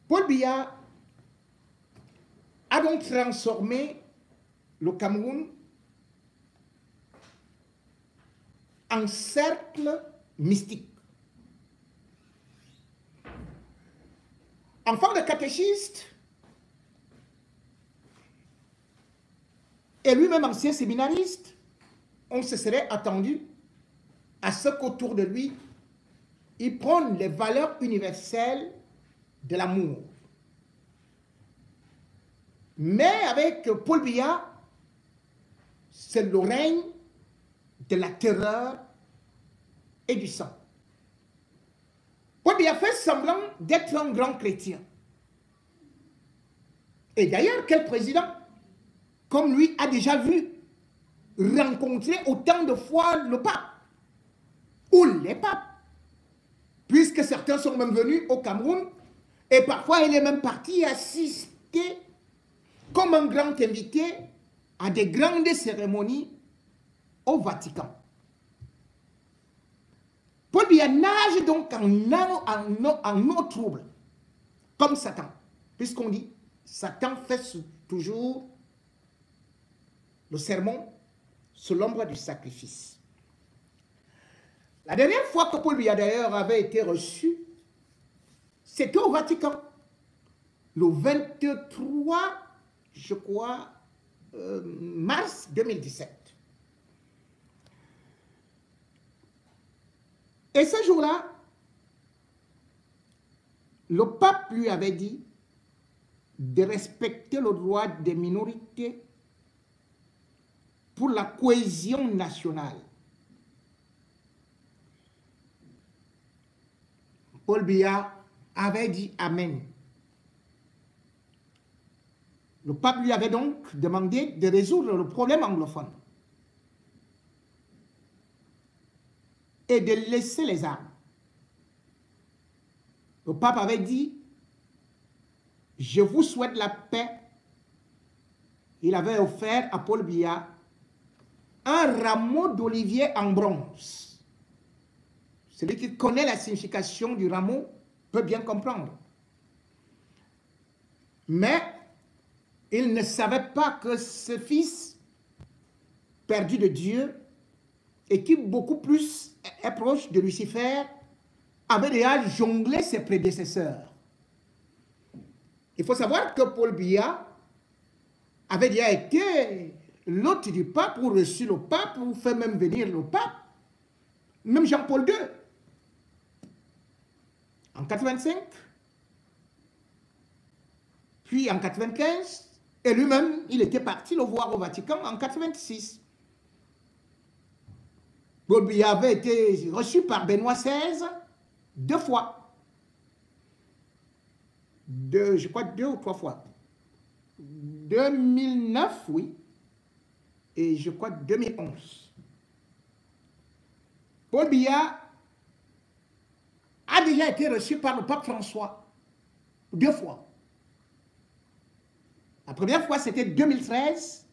Paul Biya a donc transformé le Cameroun en cercle mystique. Enfant de catéchiste et lui-même ancien séminariste, on se serait attendu à ce qu'autour de lui, il prône les valeurs universelles de l'amour. Mais avec Paul Biya, c'est le règne de la terreur et du sang. Paul Biya fait semblant d'être un grand chrétien. Et d'ailleurs, quel président, comme lui, a déjà vu rencontrer autant de fois le pape ou les papes, puisque certains sont même venus au Cameroun et parfois il est même parti assister comme un grand invité à des grandes cérémonies au Vatican. Paul Biya nage donc en eau trouble, comme Satan, puisqu'on dit Satan fait toujours le sermon sous l'ombre du sacrifice. La dernière fois que Paul Biya d'ailleurs avait été reçu, c'était au Vatican, le 23, je crois, mars 2017. Et ce jour-là, le pape lui avait dit de respecter le droit des minorités pour la cohésion nationale. Paul Biya avait dit Amen. Le pape lui avait donc demandé de résoudre le problème anglophone et de laisser les armes. Le pape avait dit, je vous souhaite la paix. Il avait offert à Paul Biya un rameau d'olivier en bronze. Celui qui connaît la signification du rameau peut bien comprendre. Mais il ne savait pas que ce fils perdu de Dieu et qui beaucoup plus est proche de Lucifer avait déjà jonglé ses prédécesseurs. Il faut savoir que Paul Biya avait déjà été l'hôte du pape ou reçu le pape ou fait même venir le pape, même Jean-Paul II. En 85, puis en 95, et lui-même, il était parti le voir au Vatican en 86. Paul Biya avait été reçu par Benoît XVI 2 fois. Je crois 2 ou 3 fois. 2009, oui. Et je crois 2011. Paul Biya a déjà été reçu par le pape François 2 fois. La première fois, c'était 2013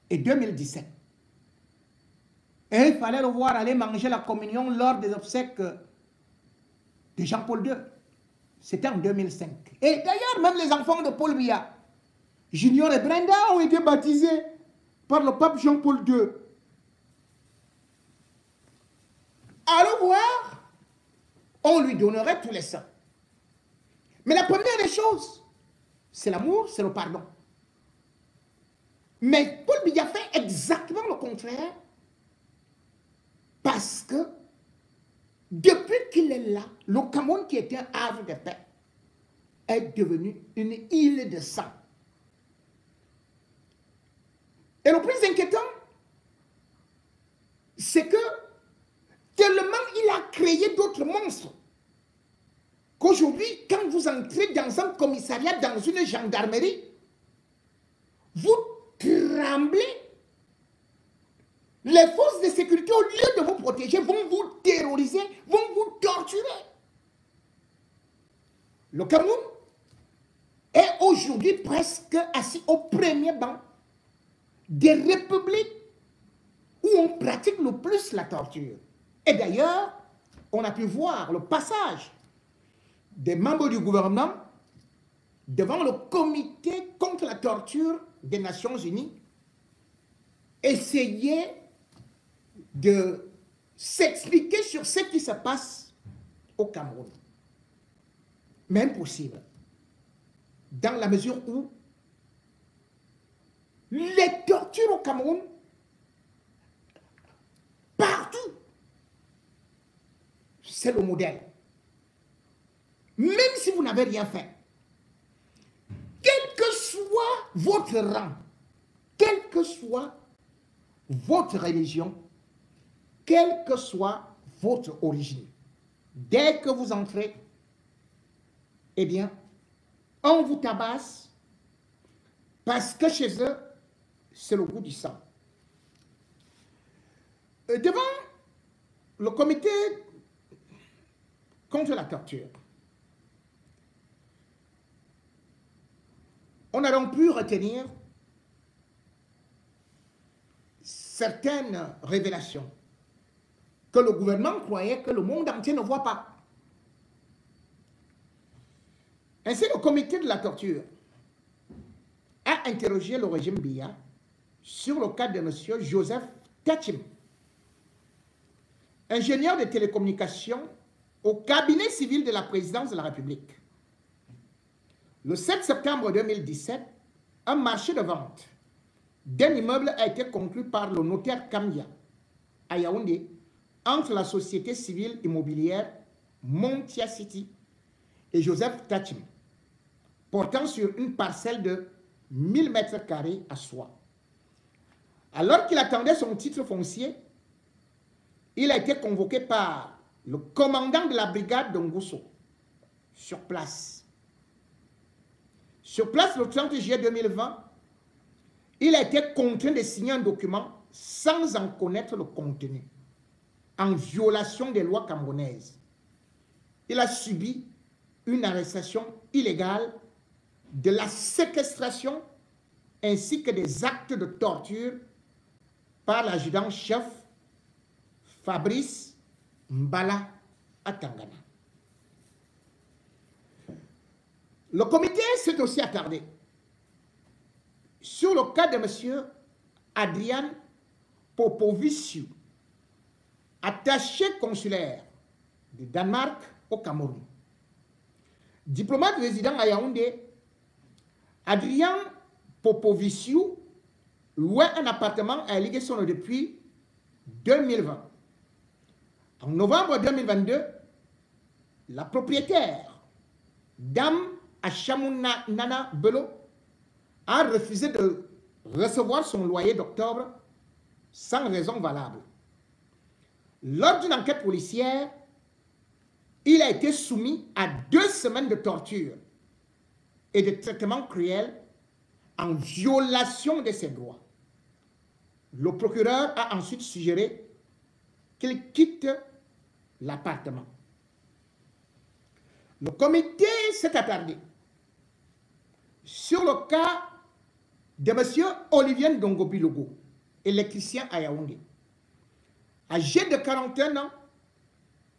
et 2017. Et il fallait le voir aller manger la communion lors des obsèques de Jean-Paul II. C'était en 2005. Et d'ailleurs, même les enfants de Paul Biya, Junior et Brenda, ont été baptisés par le pape Jean-Paul II. À le voir, on lui donnerait tous les saints. Mais la première des choses, c'est l'amour, c'est le pardon. Mais Paul Biya fait exactement le contraire, parce que depuis qu'il est là, le Cameroun, qui était un havre de paix, est devenu une île de sang. Et le plus inquiétant, c'est que tellement il a créé d'autres monstres, qu'aujourd'hui, quand vous entrez dans un commissariat, dans une gendarmerie, vous tremblez. Les forces de sécurité, au lieu de vous protéger, vont vous terroriser, vont vous torturer. Le Cameroun est aujourd'hui presque assis au premier banc des républiques où on pratique le plus la torture. Et d'ailleurs, on a pu voir le passage des membres du gouvernement devant le comité contre la torture des Nations Unies essayaient de s'expliquer sur ce qui se passe au Cameroun. Mais impossible. Dans la mesure où les tortures au Cameroun, partout, c'est le modèle. Même si vous n'avez rien fait, quel que soit votre rang, quelle que soit votre religion, quelle que soit votre origine, dès que vous entrez, eh bien, on vous tabasse parce que chez eux, c'est le goût du sang. Devant le comité contre la torture, on a donc pu retenir certaines révélations que le gouvernement croyait que le monde entier ne voit pas. Ainsi, le comité de la torture a interrogé le régime Biya sur le cas de M. Joseph Tchim, ingénieur de télécommunications au cabinet civil de la présidence de la République. Le 7 septembre 2017, un marché de vente d'un immeuble a été conclu par le notaire Kamya à Yaoundé entre la société civile immobilière Montia City et Joseph Tchim, portant sur une parcelle de 1000 m² à Soie. Alors qu'il attendait son titre foncier, il a été convoqué par le commandant de la brigade de Ngousso sur place. Sur place, le 30 juillet 2020, il a été contraint de signer un document sans en connaître le contenu, en violation des lois camerounaises. Il a subi une arrestation illégale, de la séquestration ainsi que des actes de torture par l'adjudant-chef Fabrice Mbala à Tangana. Le comité s'est aussi attardé sur le cas de M. Adrian Popoviciu, attaché consulaire du Danemark au Cameroun. Diplomate résident à Yaoundé, Adrian Popoviciu louait un appartement à Liguesson depuis 2020. En novembre 2022, la propriétaire, Dame Achamouna Nana Bello, a refusé de recevoir son loyer d'octobre sans raison valable. Lors d'une enquête policière, il a été soumis à 2 semaines de torture et de traitements cruels en violation de ses droits. Le procureur a ensuite suggéré qu'il quitte l'appartement. Le comité s'est attardé sur le cas de M. Olivier Ndongo-Bilogo, électricien à Yaoundé. Âgé de 41 ans,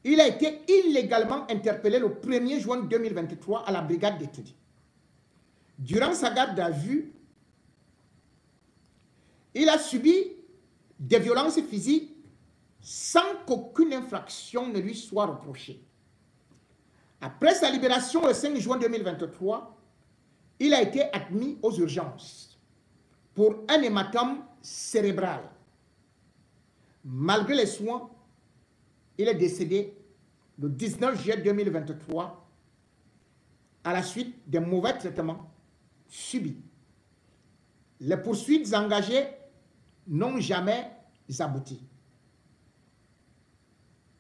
il a été illégalement interpellé le 1er juin 2023 à la brigade d'études. Durant sa garde à vue, il a subi des violences physiques sans qu'aucune infraction ne lui soit reprochée. Après sa libération le 5 juin 2023, il a été admis aux urgences pour un hématome cérébral. Malgré les soins, il est décédé le 19 juillet 2023 à la suite des mauvais traitements subis. Les poursuites engagées n'ont jamais abouti.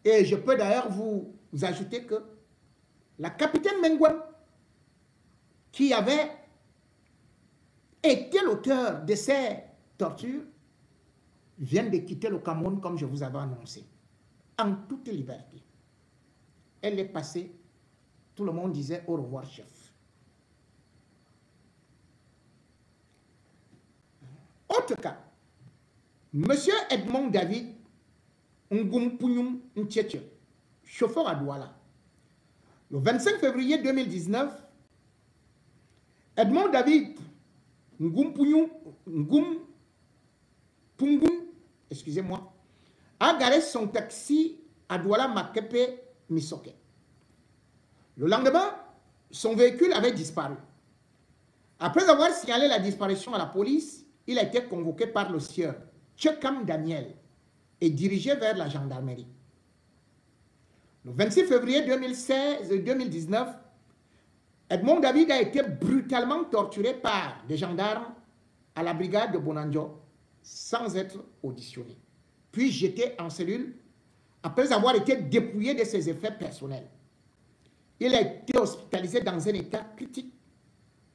Et je peux d'ailleurs vous ajouter que la capitaine Mengwen, qui avait été l'auteur de ces tortures, vient de quitter le Cameroun comme je vous avais annoncé, en toute liberté. Elle est passée, tout le monde disait au revoir chef. Autre cas, M. Edmond David Ngumpunyum Ntchetche, chauffeur à Douala. Le 25 février 2019, Edmond David Ngumpungun, excusez-moi, a garé son taxi à Douala Makepe Misoke. Le lendemain, son véhicule avait disparu. Après avoir signalé la disparition à la police, il a été convoqué par le sieur Tchekam Daniel et dirigé vers la gendarmerie. Le 26 février 2019, Edmond David a été brutalement torturé par des gendarmes à la brigade de Bonanjo sans être auditionné, puis jeté en cellule après avoir été dépouillé de ses effets personnels. Il a été hospitalisé dans un état critique,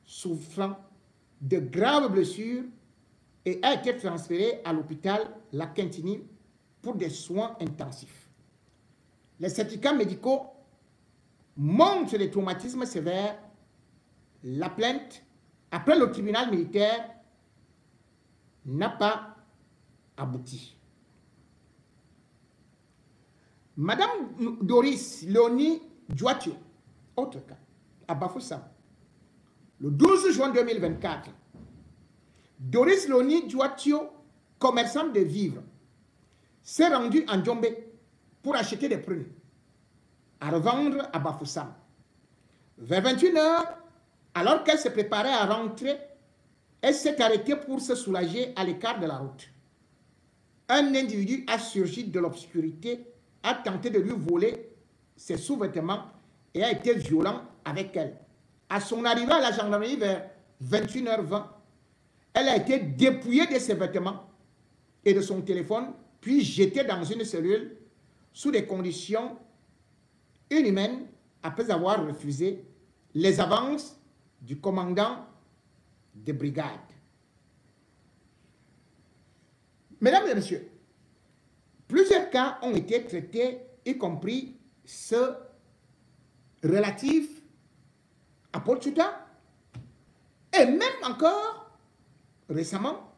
souffrant de graves blessures et a été transféré à l'hôpital La Quintini pour des soins intensifs. Les certificats médicaux montrent des traumatismes sévères. La plainte, après le tribunal militaire, n'a pas abouti. Madame Doris Léonie Djouatio, autre cas, à Bafoussam, le 12 juin 2024, Doris Léonie Djouatio, commerçante de vivres, s'est rendue en Djombe pour acheter des prunes à revendre à Bafoussam. Vers 21h, alors qu'elle se préparait à rentrer, elle s'est arrêtée pour se soulager à l'écart de la route. Un individu a surgi de l'obscurité, a tenté de lui voler ses sous-vêtements et a été violent avec elle. À son arrivée à la gendarmerie vers 21h20, elle a été dépouillée de ses vêtements et de son téléphone, puis jetée dans une cellule sous des conditions inhumaines après avoir refusé les avances du commandant de brigade. Mesdames et messieurs, plusieurs cas ont été traités, y compris ceux relatifs à Paul Tchouta, et même encore récemment,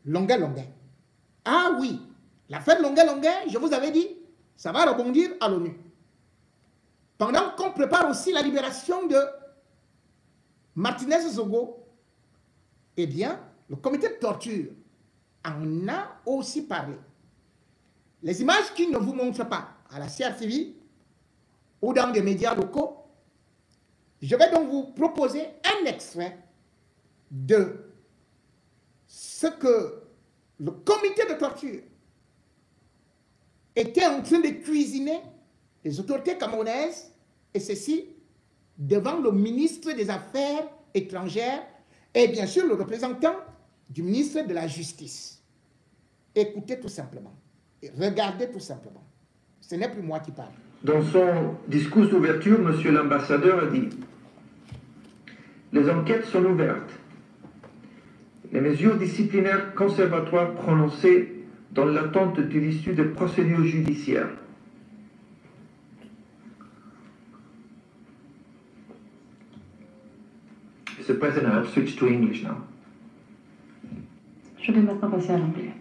Longuet. Ah oui, l'affaire Longuet, je vous avais dit, ça va rebondir à l'ONU. Pendant qu'on prépare aussi la libération de Martinez Zogo, eh bien, le comité de torture en a aussi parlé. Les images qui ne vous montrent pas à la CRTV ou dans des médias locaux, je vais donc vous proposer un extrait de ce que le comité de torture était en train de cuisiner les autorités camerounaises, et ceci devant le ministre des Affaires étrangères et bien sûr le représentant du ministre de la Justice. Écoutez tout simplement, et regardez tout simplement. Ce n'est plus moi qui parle. Dans son discours d'ouverture, monsieur l'ambassadeur a dit « Les enquêtes sont ouvertes. Les mesures disciplinaires conservatoires prononcées dans l'attente de l'issue des procédures judiciaires. Mr. President, I'll switch to English now. Je vais maintenant passer à l'anglais.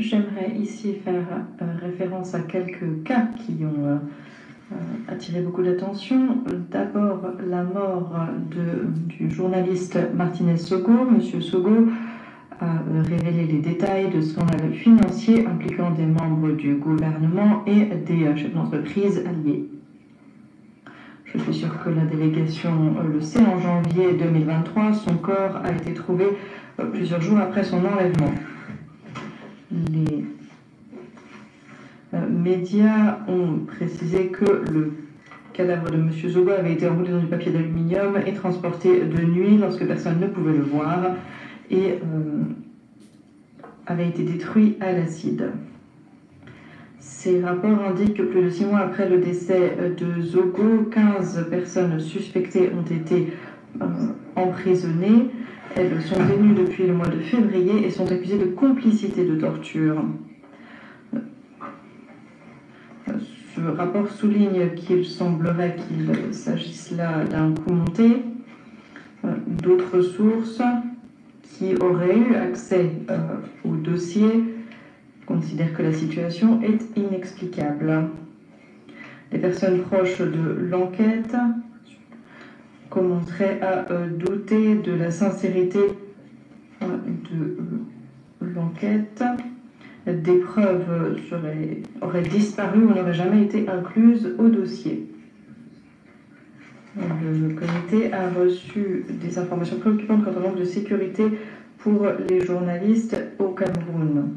J'aimerais ici faire référence à quelques cas qui ont attiré beaucoup d'attention. D'abord, la mort du journaliste Martinez Sogo. Monsieur Sogo a révélé les détails de scandales financiers impliquant des membres du gouvernement et des chefs d'entreprise alliés. Je suis sûre que la délégation le sait. En janvier 2023, son corps a été trouvé plusieurs jours après son enlèvement. Les médias ont précisé que le cadavre de M. Zogo avait été enroulé dans du papier d'aluminium et transporté de nuit lorsque personne ne pouvait le voir et avait été détruit à l'acide. Ces rapports indiquent que plus de 6 mois après le décès de Zogo, 15 personnes suspectées ont été emprisonnées. Elles sont détenues depuis le mois de février et sont accusées de complicité de torture. Ce rapport souligne qu'il semblerait qu'il s'agisse là d'un coup monté. D'autres sources qui auraient eu accès au dossier considère que la situation est inexplicable. Les personnes proches de l'enquête commenceraient à douter de la sincérité de l'enquête. Des preuves auraient disparu ou n'auraient jamais été incluses au dossier. Le comité a reçu des informations préoccupantes quant au manque de sécurité pour les journalistes au Cameroun.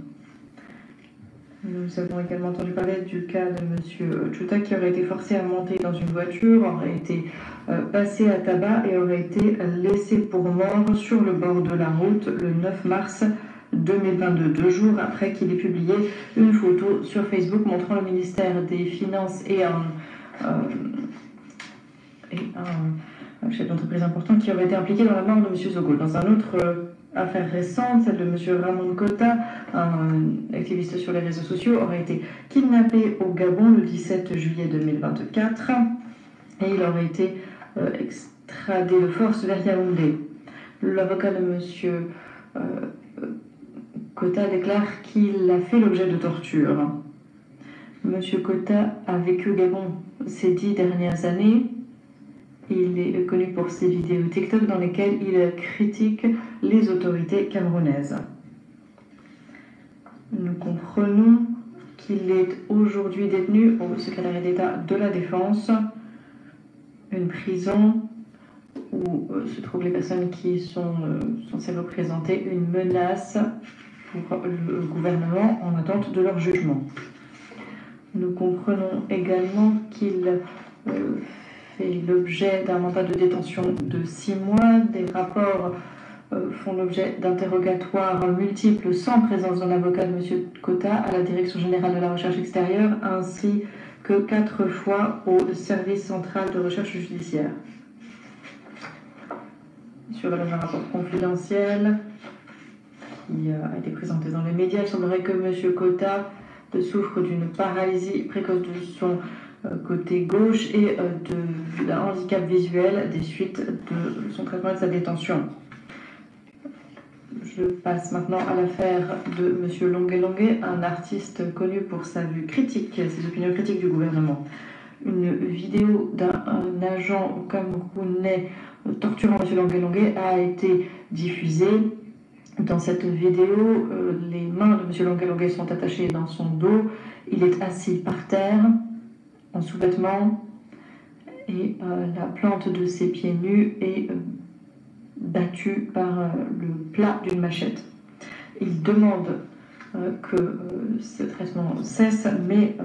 Nous avons également entendu parler du cas de M. Chuta qui aurait été forcé à monter dans une voiture, aurait été passé à tabac et aurait été laissé pour mort sur le bord de la route le 9 mars 2022, 2 jours après qu'il ait publié une photo sur Facebook montrant le ministère des Finances et un chef d'entreprise important qui aurait été impliqué dans la mort de M. Zogo. Dans un autre affaire récente, celle de M. Ramon Kota, un activiste sur les réseaux sociaux, aurait été kidnappé au Gabon le 17 juillet 2024 et il aurait été extradé de force vers Yaoundé. L'avocat de M. Kota déclare qu'il a fait l'objet de torture. M. Kota a vécu au Gabon ces 10 dernières années. Il est connu pour ses vidéos TikTok dans lesquelles il critique les autorités camerounaises. Nous comprenons qu'il est aujourd'hui détenu au secrétariat d'État de la Défense, une prison où se trouvent les personnes qui sont censées représenter une menace pour le gouvernement en attente de leur jugement. Nous comprenons également qu'il fait l'objet d'un mandat de détention de 6 mois. Des rapports font l'objet d'interrogatoires multiples sans présence d'un avocat de M. Kota à la Direction générale de la recherche extérieure, ainsi que 4 fois au service central de recherche judiciaire. Sur le rapport confidentiel qui a été présenté dans les médias, il semblerait que M. Kota souffre d'une paralysie précoce de son côté gauche et d'un handicap visuel des suites de son traitement et de sa détention. Je passe maintenant à l'affaire de M. Longue Longue, un artiste connu pour sa vue critique, ses opinions critiques du gouvernement. Une vidéo d'un agent camerounais torturant M. Longue Longue a été diffusée. Dans cette vidéo, les mains de M. Longue Longue sont attachées dans son dos. Il est assis par terre, en sous-vêtements, et la plante de ses pieds nus est battue par le plat d'une machette. Il demande que ce traitement cesse, mais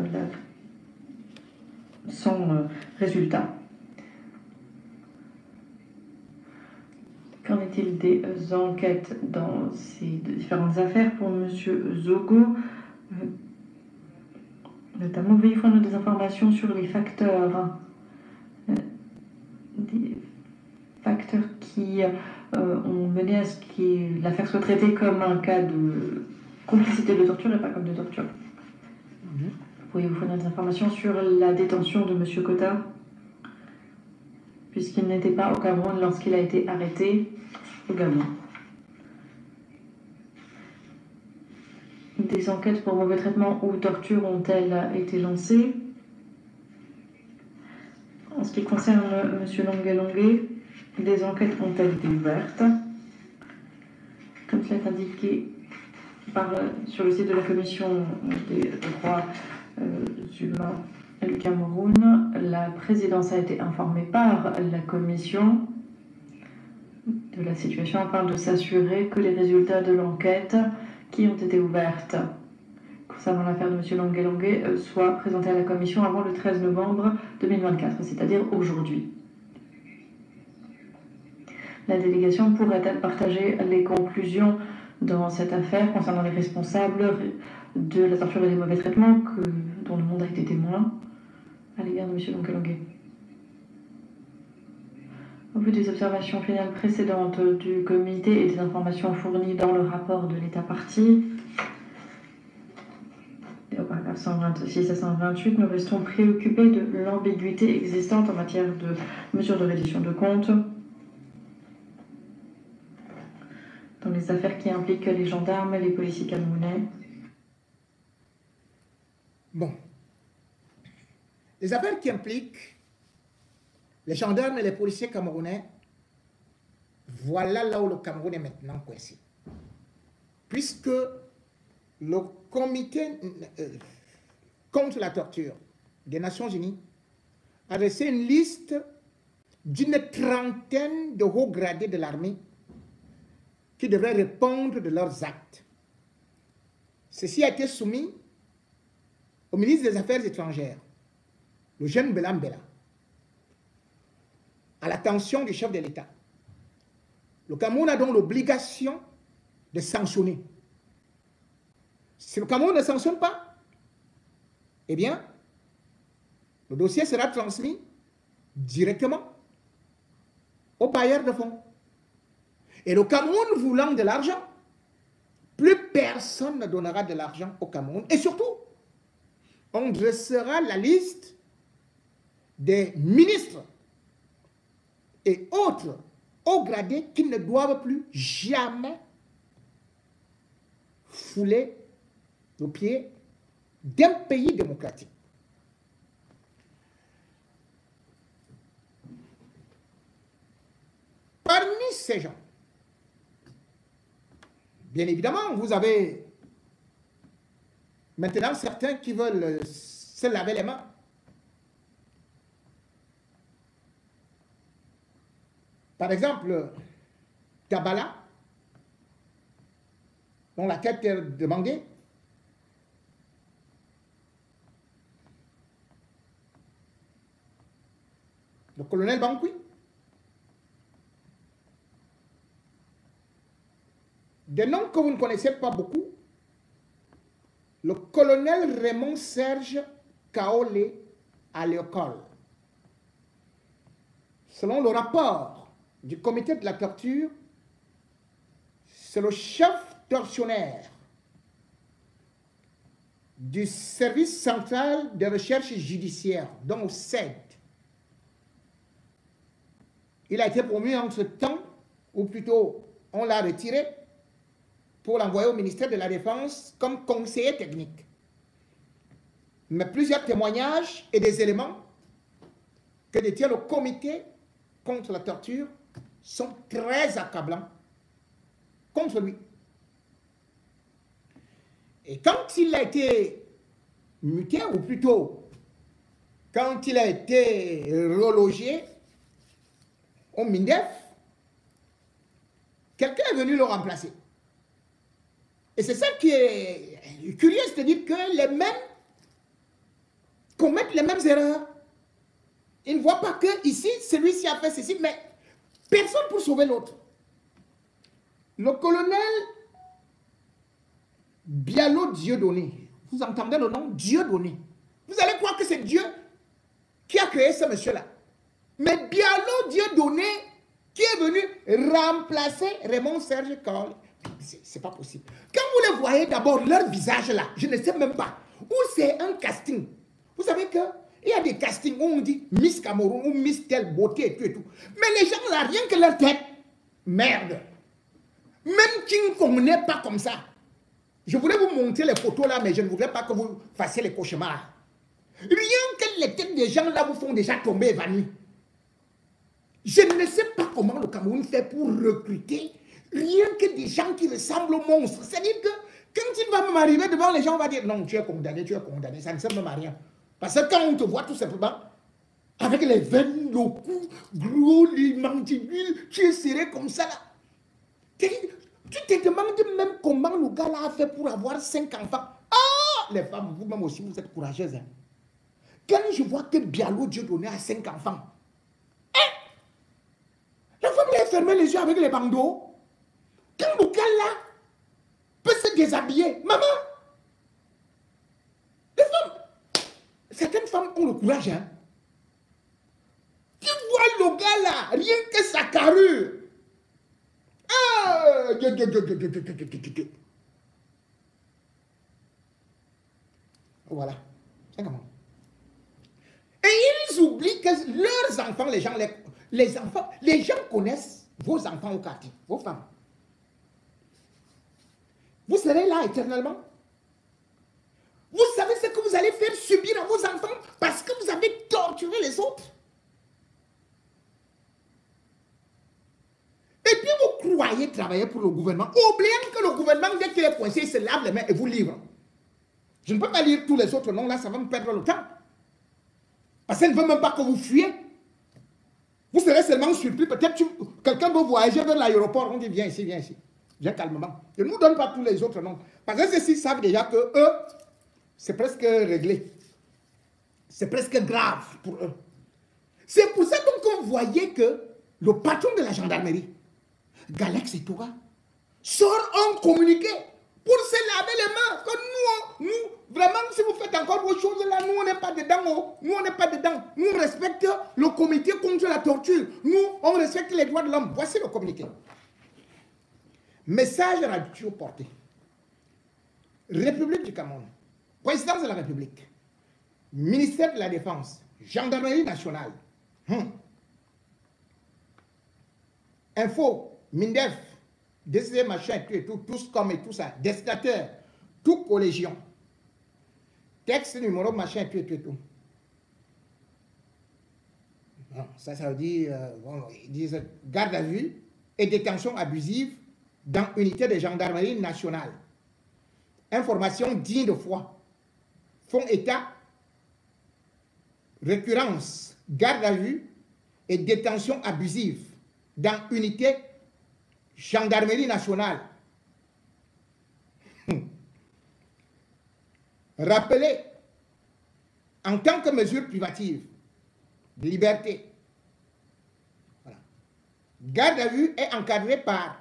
sans résultat. Qu'en est-il des enquêtes dans ces différentes affaires pour M. Zogo? Notamment, veuillez fournir des informations sur les facteurs, qui ont mené à ce que l'affaire soit traitée comme un cas de complicité de torture et pas comme de torture. Pourriez-vous fournir des informations sur la détention de M. Kota, puisqu'il n'était pas au Cameroun lorsqu'il a été arrêté au Gabon? Des enquêtes pour mauvais traitement ou torture ont-elles été lancées? En ce qui concerne M. Longue Longue, des enquêtes ont-elles été ouvertes? Comme cela est indiqué sur le site de la Commission des droits humains du Cameroun, la présidence a été informée par la Commission de la situation afin de s'assurer que les résultats de l'enquête qui ont été ouvertes concernant l'affaire de M. Longue Longue soient présentés à la Commission avant le 13 novembre 2024, c'est-à-dire aujourd'hui. La délégation pourrait-elle partager les conclusions dans cette affaire concernant les responsables de la torture et des mauvais traitements dont le monde a été témoin à l'égard de M. Longue Longue? Au vu des observations finales précédentes du comité et des informations fournies dans le rapport de l'État partie, au paragraphe 126 à 128, nous restons préoccupés de l'ambiguïté existante en matière de mesures de reddition de comptes dans les affaires qui impliquent les gendarmes et les policiers camerounais. Bon. Les affaires qui impliquent les gendarmes et les policiers camerounais, voilà là où le Cameroun est maintenant coincé. Puisque le comité contre la torture des Nations Unies a dressé une liste d'une trentaine de hauts gradés de l'armée qui devraient répondre de leurs actes. Ceci a été soumis au ministre des Affaires étrangères, le jeune Bélam Bella, à l'attention du chef de l'État. Le Cameroun a donc l'obligation de sanctionner. Si le Cameroun ne sanctionne pas, eh bien, le dossier sera transmis directement au bailleur de fonds. Et le Cameroun voulant de l'argent, plus personne ne donnera de l'argent au Cameroun. Et surtout, on dressera la liste des ministres et autres hauts gradés qui ne doivent plus jamais fouler le pied d'un pays démocratique. Parmi ces gens, bien évidemment, vous avez maintenant certains qui veulent se laver les mains. Par exemple, Kabbalah, dont la tête est demandée. Le colonel Bankoui. Des noms que vous ne connaissez pas beaucoup. Le colonel Raymond Serge Kaolé à l'école. Selon le rapport du comité de la torture, c'est le chef tortionnaire du service central de recherche judiciaire, donc au CED. Il a été promu entre-temps, ou plutôt on l'a retiré, pour l'envoyer au ministère de la Défense comme conseiller technique. Mais plusieurs témoignages et des éléments que détient le comité contre la torture sont très accablants contre lui. Et quand il a été muté, ou plutôt quand il a été relogé au MINDEF, quelqu'un est venu le remplacer. Et c'est ça qui est curieux, c'est-à-dire que les mêmes commettent les mêmes erreurs. Ils ne voient pas que ici, celui-ci a fait ceci, mais personne pour sauver l'autre. Le colonel Bialo Dieudonné, vous entendez le nom Dieudonné. Vous allez croire que c'est Dieu qui a créé ce monsieur-là. Mais Bialo Dieudonné qui est venu remplacer Raymond Serge Kaolé. C'est pas possible. Quand vous les voyez d'abord, leur visage là, je ne sais même pas. Ou c'est un casting. Vous savez que il y a des castings où on dit Miss Cameroun ou Miss telle beauté et tout et tout. Mais les gens là, rien que leur tête, merde. Même King Kong n'est pas comme ça. Je voulais vous montrer les photos là, mais je ne voudrais pas que vous fassiez les cauchemars. Rien que les têtes des gens là vous font déjà tomber évanouis. Je ne sais pas comment le Cameroun fait pour recruter rien que des gens qui ressemblent aux monstres. C'est-à-dire que quand il va même arriver devant les gens, on va dire non, tu es condamné, ça ne sert même à rien. Parce que quand on te voit tout simplement, avec les veines, le cou, gros, les mandibules, tu es serré comme ça là. Tu te demandes même comment le gars là a fait pour avoir 5 enfants. Ah, les femmes, vous-même aussi, vous êtes courageuses. Hein? Quand je vois que Bialo Dieudonné a 5 enfants, hein? La femme lui a fermé les yeux avec les bandeaux. Quand le gars là peut se déshabiller, maman, les femmes, certaines femmes ont le courage. Hein? Tu vois le gars là, rien que sa carrure. Ah, voilà. C'est comment. Et ils oublient que leurs enfants, les gens connaissent vos enfants au quartier, vos femmes. Vous serez là éternellement. Vous savez ce que vous allez faire subir à vos enfants parce que vous avez torturé les autres. Et puis vous croyez travailler pour le gouvernement, oubliant que le gouvernement, dès qu'il est coincé, il se lave les mains et vous livre. Je ne peux pas lire tous les autres noms, là, ça va me perdre le temps. Parce qu'elle ne veut même pas que vous fuyiez. Vous serez seulement surpris. Peut-être quelqu'un doit voyager vers l'aéroport. On dit, viens ici, viens calmement. Je ne nous donne pas tous les autres noms. Parce que ceux-ci savent déjà que eux, c'est presque réglé. C'est presque grave pour eux. C'est pour ça donc qu'on voyait que le patron de la gendarmerie, Galex Etoga, sort un communiqué pour se laver les mains. Que nous, vraiment, si vous faites encore vos choses là, nous, on n'est pas dedans. Nous, on n'est pas dedans. Nous, on respecte le comité contre la torture. Nous, on respecte les droits de l'homme. Voici le communiqué. Message radio porté. République du Cameroun. Présidence de la République. Ministère de la Défense. Gendarmerie nationale. Info. Mindef. DCD, machin, tout, tous comme et tout ça. Destinataire. Tout collégion. Texte, numéro, machin, tout. Non, ça veut dire, ils disent garde à vue et détention abusive dans unité de gendarmerie nationale. Information digne de foi. Fond état. Récurrence. Garde à vue et détention abusive dans unité gendarmerie nationale. Rappelez, en tant que mesure privative de liberté, voilà. Garde à vue est encadré par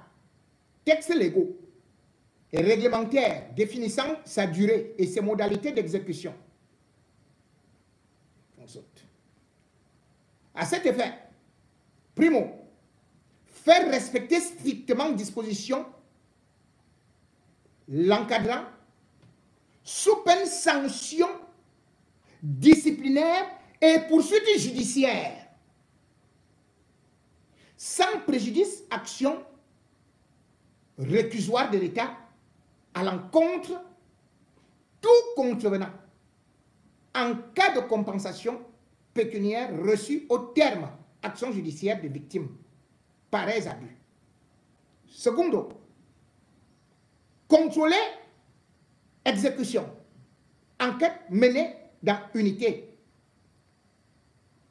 textes légaux et réglementaires définissant sa durée et ses modalités d'exécution. On saute. À cet effet, primo, faire respecter strictement dispositions l'encadrant sous peine sanction disciplinaire et poursuite judiciaire, sans préjudice action récusoire de l'État à l'encontre tout contrevenant en cas de compensation pécuniaire reçue au terme action judiciaire des victimes pareils abus. Secondo, contrôler exécution, enquête menée dans unité,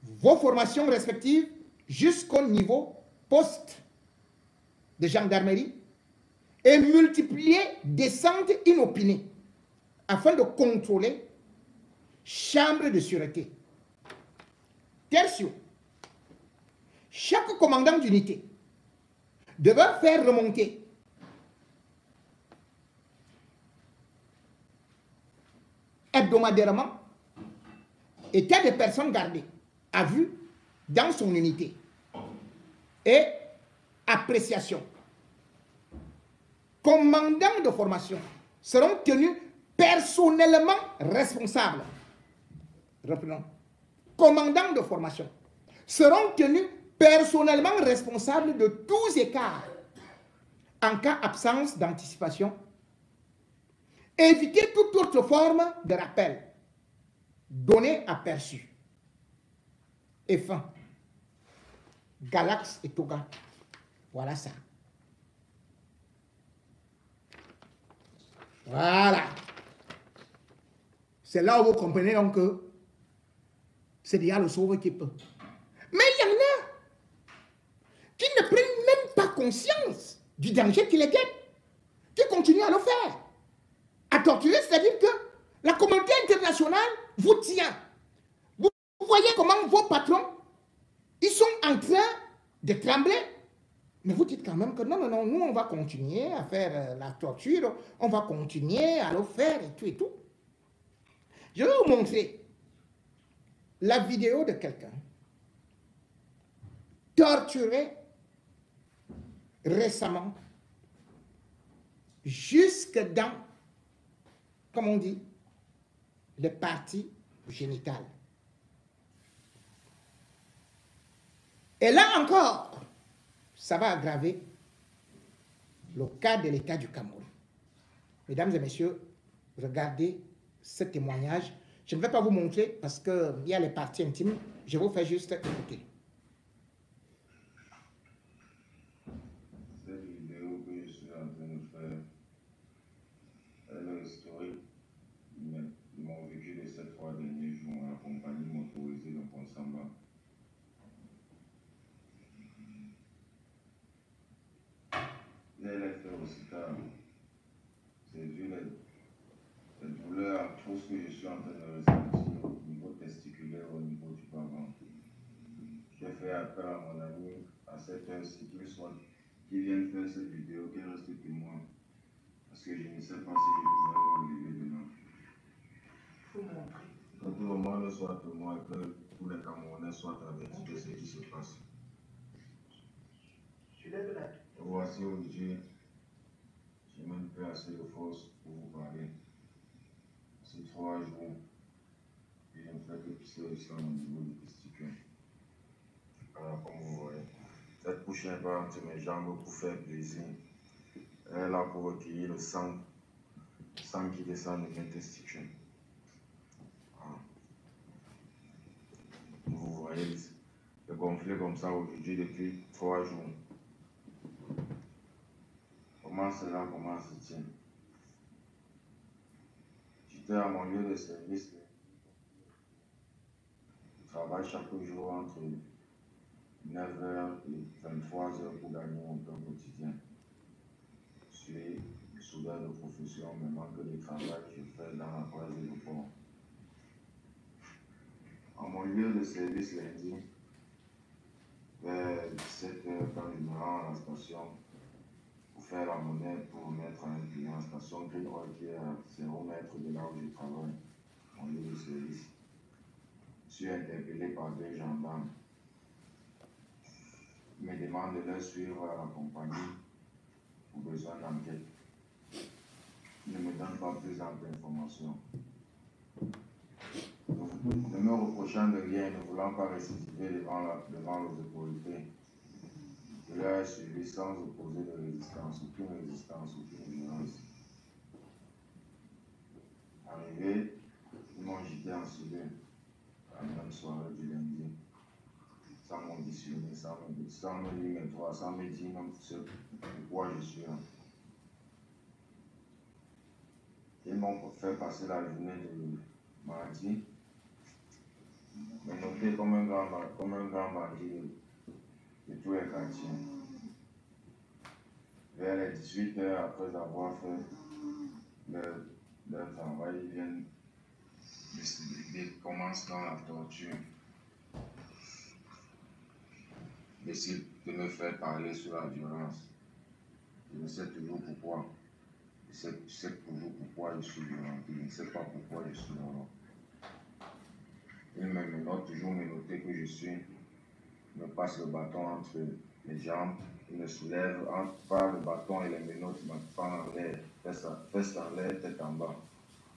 vos formations respectives jusqu'au niveau poste de gendarmerie et multiplier descentes inopinées afin de contrôler chambre de sûreté. Tertio, chaque commandant d'unité devait faire remonter hebdomadairement état des personnes gardées à vue dans son unité et appréciation. Commandants de formation seront tenus personnellement responsables. Reprenons. Commandants de formation seront tenus personnellement responsables de tous écarts en cas d'absence d'anticipation. Éviter toute autre forme de rappel. Donner aperçu. Et fin. Galex Etoga. Voilà ça. Voilà. C'est là où vous comprenez donc que c'est déjà le sauveur qui peut. Mais il y en a qui ne prennent même pas conscience du danger qui les guette, qui continuent à le faire. À torturer, c'est-à-dire que la communauté internationale vous tient. Vous voyez comment vos patrons, ils sont en train de trembler. Mais vous dites quand même que non, nous on va continuer à faire la torture, on va continuer à le faire et tout et tout. Je vais vous montrer la vidéo de quelqu'un torturé récemment jusque dans, comme on dit, les parties génitales. Et là encore, ça va aggraver le cas de l'État du Cameroun. Mesdames et messieurs, regardez ce témoignage. Je ne vais pas vous montrer parce qu'il y a les parties intimes. Je vous fais juste écouter. Cette vidéo que je suis en train de faire, elle est historique. Ils m'ont vécu les 7 fois derniers jours à la compagnie motorisée de Ponsamba. Elle est fait aussi tard. C'est vu les douleurs atroces que je suis en train de ressentir au niveau testiculaire, au niveau du bas-ventre. J'ai fait appel à mon ami à cette heure-ci qu'il vienne faire cette vidéo, qu'il reste témoin. Parce que je ne sais pas si je vais arriver dedans. Il faut montrer. Que tout le monde soit témoin et que tous les Camerounais soient avertis de ce qui se passe. Voici aujourd'hui, je n'ai même pas assez de force pour vous parler. Ces 3 jours, je ne fais que pisser le sang au niveau du testicule. Alors, comme vous voyez, cette couche n'est pas entre mes jambes pour faire plaisir. Elle est là pour recueillir le sang qui descend de mes testicules. Voilà. Vous voyez le gonfler comme ça aujourd'hui depuis 3 jours. Comment cela, comment se tient? J'étais à mon lieu de service. Je travaille chaque jour entre 9h et 23h pour gagner mon temps quotidien. Je suis soudeur de profession, mais manque de travail que je fais dans la croisée de port. À mon lieu de service lundi, vers 17h, quand je me rends à la station pour faire la monnaie pour remettre à un client, la station Green Oil qui est à 0 mètres de là où je travaille, mon lieu de service, je suis interpellé par 2 gendarmes. Ils me demandent de leur suivre à la compagnie pour besoin d'enquête. Ils ne me donnent pas plus d'informations. Ne me reprochant de rien, ne voulant pas récidiver devant les autorités, je leur ai suivi sans opposer de résistance, aucune violence. Arrivé, ils m'ont jeté en cellule la même soirée du lundi, sans m'auditionner, sans me dire mes droits, sans me dire même pourquoi je suis là. Ils m'ont fait passer la journée de mardi, me noter comme un grand bandit de tous les quartiers. Vers les 18h, après avoir fait leur travail, ils viennent ils commencent dans la torture. Ils décident de me faire parler sur la violence. Je ne sais toujours pourquoi. Je sais toujours pourquoi je suis violent. Je ne sais pas pourquoi je suis violent. Ils me menottent, toujours me noter que je suis. Ils me passent le bâton entre les jambes. Ils me soulèvent par le bâton et les menottes, me prennent en l'air, fesses en l'air, tête en bas.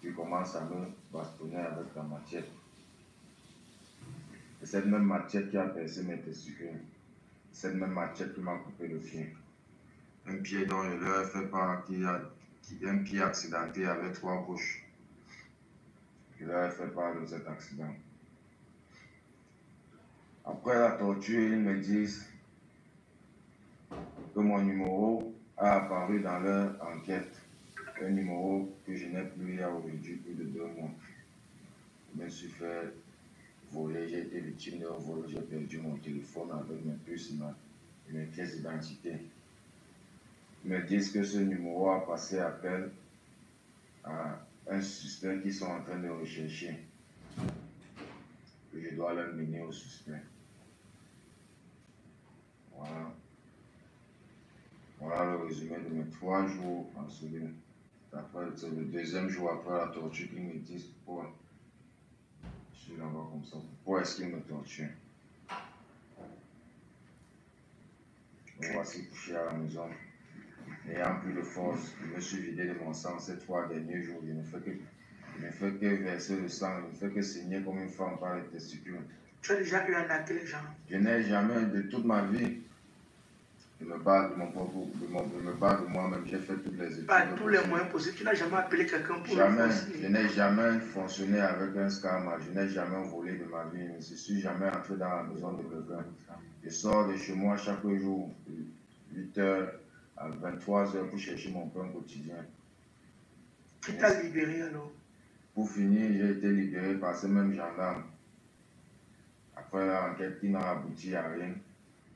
Puis commencent à me bastonner avec la machette. C'est cette même machette qui a percé mes testicules. Cette même machette qui m'a coupé le pied. Un pied dont je leur ai fait part qui est un pied accidenté avec 3 bouches. Je leur ai fait part de cet accident. Après la torture, ils me disent que mon numéro a apparu dans leur enquête. Un numéro que je n'ai plus il y a aujourd'hui plus de 2 mois. Je me suis fait voler, j'ai été victime d'un vol, j'ai perdu mon téléphone avec mes puces et mes pièces d'identité. Ils me disent que ce numéro a passé appel à un suspect qu'ils sont en train de rechercher. Que je dois leur mener au suspect. Voilà. Voilà le résumé de mes 3 jours en cellule. C'est le 2e jour après la torture qu'ils me disent pourquoi je suis là-bas comme ça. Pourquoi est-ce qu'ils me torturent? Me voici couché à la maison. N'ayant plus de force, je me suis vidé de mon sang ces 3 derniers jours. Je ne fais que verser le sang, je ne fais que saigner comme une femme par les testicules. Tu as déjà eu un acte, les gens? Je n'ai jamais, de toute ma vie, de me battre de moi-même. J'ai fait toutes les études. Par tous les moyens possibles. Tu n'as jamais appelé quelqu'un pour jamais. Je n'ai jamais fonctionné avec un scam. Je n'ai jamais volé de ma vie. Je ne suis jamais entré dans la maison de quelqu'un. Je sors de chez moi chaque jour, de 8h à 23h pour chercher mon pain quotidien. Qui t'a libéré alors? Pour finir, j'ai été libéré par ces mêmes gendarmes. Après l'enquête qui n'a abouti à rien,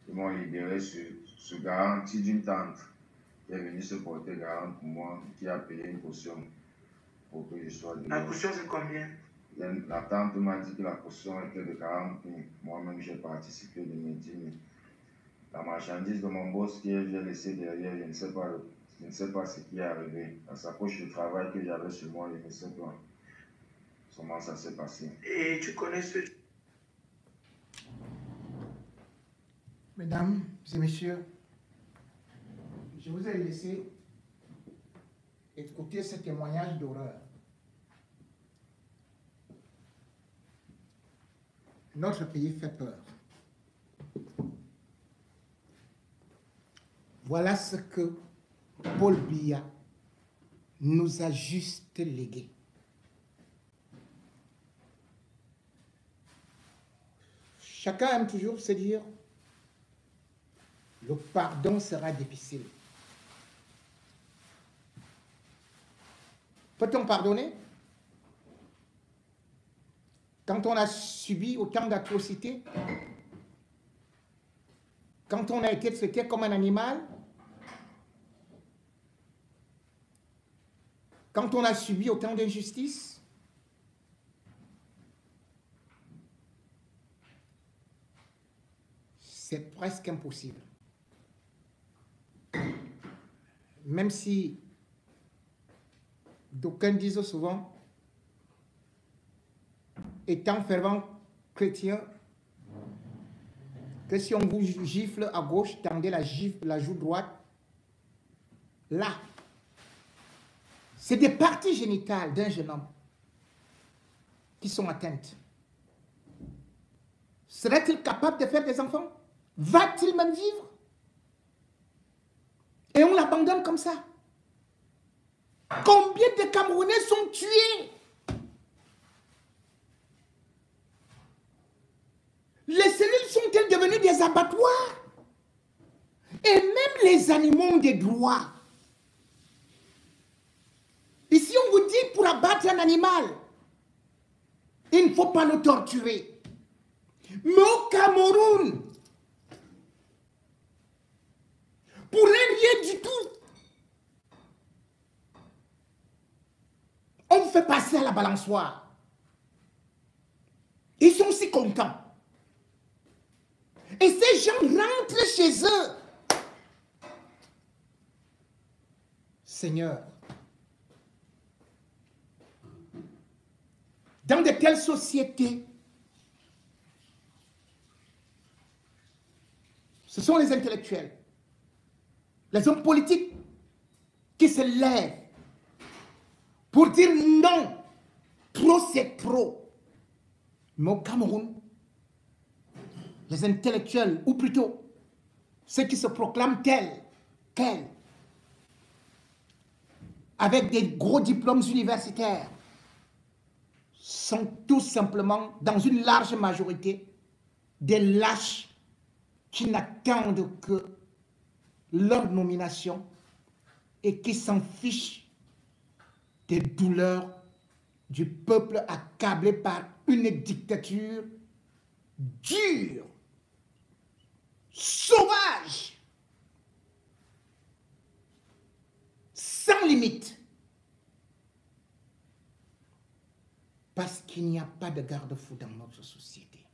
ils m'ont libéré sur garantie d'une tante qui est venue se porter garant pour moi, qui a payé une caution pour que je sois libéré. La caution, c'est combien? La tante m'a dit que la caution était de 40 000. Moi-même, j'ai participé de mes 10 000. La marchandise de mon boss que j'ai laissé derrière, je ne sais pas ce qui est arrivé. La sacoche de travail que j'avais sur moi, je ne sais pas comment ça s'est passé. Et tu connais ce... Mesdames et messieurs, je vous ai laissé écouter ce témoignage d'horreur. Notre pays fait peur. Voilà ce que Paul Biya nous a juste légué. Chacun aime toujours se dire, le pardon sera difficile. Peut-on pardonner? Quand on a subi autant d'atrocités, quand on a été traité comme un animal, quand on a subi autant d'injustices, c'est presque impossible. Même si d'aucuns disent souvent, étant fervent chrétien, que si on vous gifle à gauche, tendez la joue droite. Là, c'est des parties génitales d'un jeune homme qui sont atteintes. Serait-il capable de faire des enfants? Va-t-il même vivre? Et on l'abandonne comme ça. Combien de Camerounais sont tués? Les cellules sont-elles devenues des abattoirs? Et même les animaux ont des droits. Ici, on vous dit pour abattre un animal, il ne faut pas le torturer. Mais au Cameroun, pour rien du tout, on fait passer à la balançoire. Ils sont si contents. Et ces gens rentrent chez eux. Seigneur, dans de telles sociétés, ce sont les intellectuels, les hommes politiques qui se lèvent pour dire non, trop c'est trop. Mais au Cameroun, les intellectuels, ou plutôt ceux qui se proclament tels, avec des gros diplômes universitaires, sont tout simplement, dans une large majorité, des lâches qui n'attendent que leur nomination et qui s'en fichent des douleurs du peuple accablé par une dictature dure, sauvage, sans limite. Parce qu'il n'y a pas de garde-fou dans notre société.